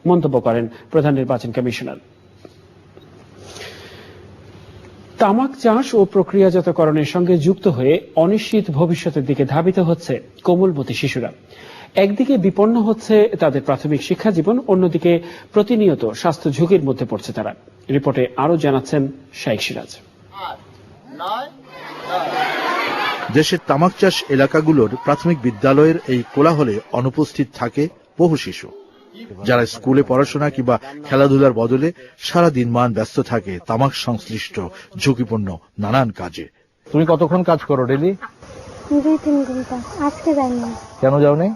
মন্তব্য করেন প্রধান নির্বাচন কমিশনার। তামাক চাষ ও প্রক্রিয়াজাতকরণের সঙ্গে যুক্ত হয়ে অনিশ্চিত ভবিষ্যতের দিকে ধাবিত হচ্ছে কোমলমতি শিশুরা। একদিকে বিপন্ন হচ্ছে তাদের প্রাথমিক শিক্ষা জীবন, অন্যদিকে প্রতিনিয়ত স্বাস্থ্য ঝুঁকির মধ্যে পড়ছে তারা। রিপোর্টে আরো জানাচ্ছেন শাইখ সিরাজ। দেশের তামাক চাষ এলাকাগুলোর প্রাথমিক বিদ্যালয়ের এই কোলাহলে অনুপস্থিত থাকে বহু শিশু, যারা স্কুলে পড়াশোনা কিংবা খেলাধুলার বদলে সারা দিনমান ব্যস্ত থাকে তামাক সংশ্লিষ্ট ঝুঁকিপূর্ণ নানান কাজে। তুমি কতক্ষণ কাজ করো ডেইলি? 2-3 ঘন্টা। আজকে যাইনি। কেন যাও নাই?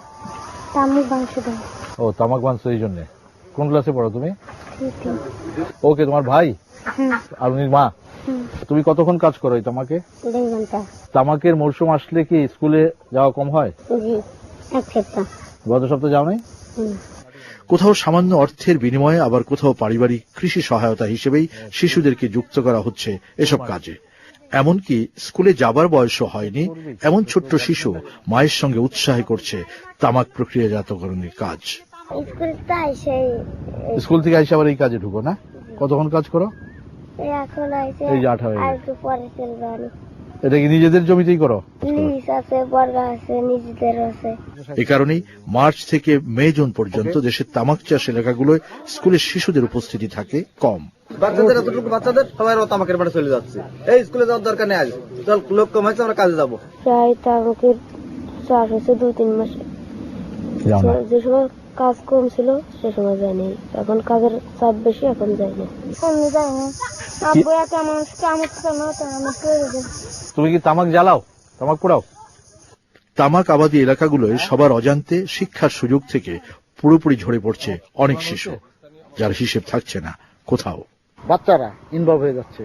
তামাক বাংশ দেয়। ও, তামাক বানছো এই জন্য। কোন ক্লাসে পড়ো তুমি? ওকে, তোমার ভাই আর উনির মা। তুমি কতক্ষণ কাজ করো এই তামাকে? 2 ঘন্টা। তামাকের মরশুম আসলে কি স্কুলে যাওয়া কম হয়? জি, এক সপ্তাহ। গত সপ্তাহে যাও নাই? কোথাও সামান্য অর্থের বিনিময়ে, আবার কোথাও পারিবারিক কৃষি সহায়তা হিসেবেই শিশুদেরকে যুক্ত করা হচ্ছে এসব কাজে। এমনকি স্কুলে যাবার বয়সও হয়নি এমন ছোট্ট শিশু মায়ের সঙ্গে উৎসাহে করছে তামাক প্রক্রিয়াজাতকরণের কাজ। স্কুল থেকে আইসা আবার এই কাজে ঢুকো না? কতক্ষণ কাজ করো? এখন এই যে 8 হয়ে গেছে। আর একটু পরে চলবে। এটা কি নিজেদের জমিতেই করো? লিজ আছে, বর্গা আছে, নিজেদের আছে। এ কারণেই মার্চ থেকে মে জুন পর্যন্ত দেশের তামাক চাষ এলাকাগুলোয় স্কুলের শিশুদের উপস্থিতি থাকে কম। বাচ্চাদের এতটুকু বাচ্চাদের সবাই তামাকের বাড়ি চলে যাচ্ছে। এই স্কুলে যাওয়ার দরকার নেই, আজ লোক কম হয়েছে, আমরা কাজে যাবো। প্রায় তামাকের চাষ হচ্ছে 2-3 মাসে। যে সময় কাজ কম ছিল সে সময় যায়নি, এখন কাজের চাপ বেশি, এখন যায়নি। তুমি কি তামাক জ্বালাও, তামাক পোড়াও? তামাক আবাদী এলাকাগুলোয় সবার অজান্তে শিক্ষার সুযোগ থেকে পুরোপুরি ঝরে পড়ছে অনেক শিশু, যার হিসেব থাকছে না কোথাও। বাচ্চারা ইনভলভ হয়ে যাচ্ছে,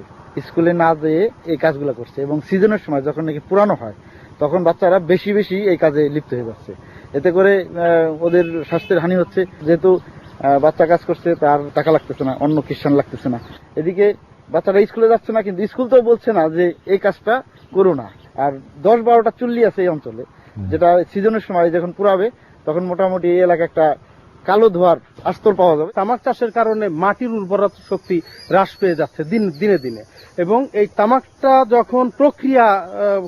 স্কুলে না যেয়ে এই কাজগুলো করছে, এবং সিজনের সময় যখন নাকি পুরানো হয় তখন বাচ্চারা বেশি বেশি এই কাজে লিপ্ত হয়ে যাচ্ছে। এতে করে ওদের স্বাস্থ্যের হানি হচ্ছে, যেহেতু বাচ্চা কাজ করছে তার টাকা লাগতেছে না, অন্য খ্রিস্টান লাগতেছে না। এদিকে বাচ্চারা স্কুলে যাচ্ছে না, কিন্তু স্কুল তো বলছে না যে এই কাজটা করো না। আর 10-12টা চুল্লি আছে এই অঞ্চলে, যেটা সিজনের সময় যখন পুরাবে তখন মোটামুটি এই এলাকা একটা কালো ধোয়ার আস্তর পাওয়া যাবে। তামাক চাষের কারণে মাটির উর্বরতা শক্তি হ্রাস পেয়ে যাচ্ছে দিনে দিনে, এবং এই তামাকটা যখন প্রক্রিয়া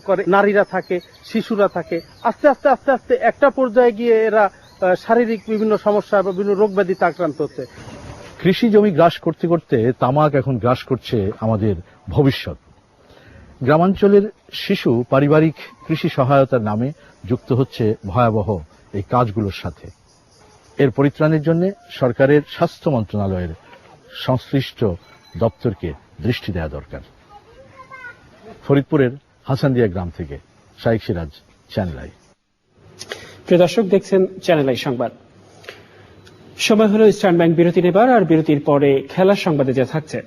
করে নারীরা থাকে, শিশুরা থাকে, আস্তে আস্তে আস্তে আস্তে একটা পর্যায়ে গিয়ে এরা শারীরিক বিভিন্ন সমস্যা বা বিভিন্ন রোগ ব্যাধিতে আক্রান্ত হচ্ছে। কৃষি জমি গ্রাস করতে করতে তামাক এখন গ্রাস করছে আমাদের ভবিষ্যৎ। গ্রামাঞ্চলের শিশু পারিবারিক কৃষি সহায়তার নামে যুক্ত হচ্ছে ভয়াবহ এই কাজগুলোর সাথে। এর পরিত্রাণের জন্য সরকারের স্বাস্থ্য মন্ত্রণালয়ের সংশ্লিষ্ট দপ্তরকে দৃষ্টি দেওয়া দরকার। ফরিদপুরের হাসানদিয়া গ্রাম থেকে শাইখ সিরাজ, চ্যানেল আই। প্রিয় দর্শক, দেখছেন চ্যানেল আই সংবাদ। সময় হলো ইস্টার্ন ব্যাংক বিরতি নেবার, আর বিরতির পরে খেলার সংবাদে যা থাকছে।